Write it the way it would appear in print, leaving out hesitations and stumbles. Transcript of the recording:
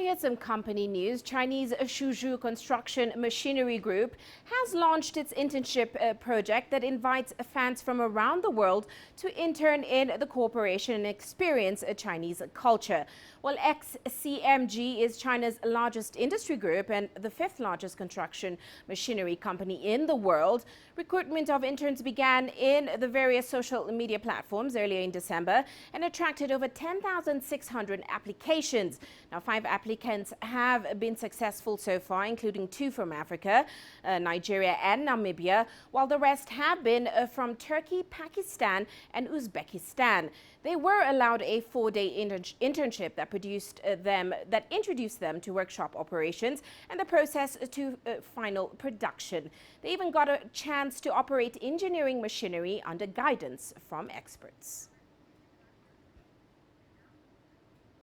here's some company news. Chinese Xuzhou Construction Machinery Group has launched its internship project that invites fans from around the world to intern in the corporation and experience Chinese culture. Well, XCMG is China's largest industry group and the fifth largest construction machinery company in the world. Recruitment of interns began in the various social media platforms earlier in December and attracted over 10,600 applications. Now, 5 applicants have been successful so far, including 2 from Africa, Nigeria and Namibia, while the rest have been from Turkey, Pakistan and Uzbekistan. They were allowed a 4-day internship that introduced them to workshop operations and the process to final production. They even got a chance to operate engineering machinery under guidance from experts.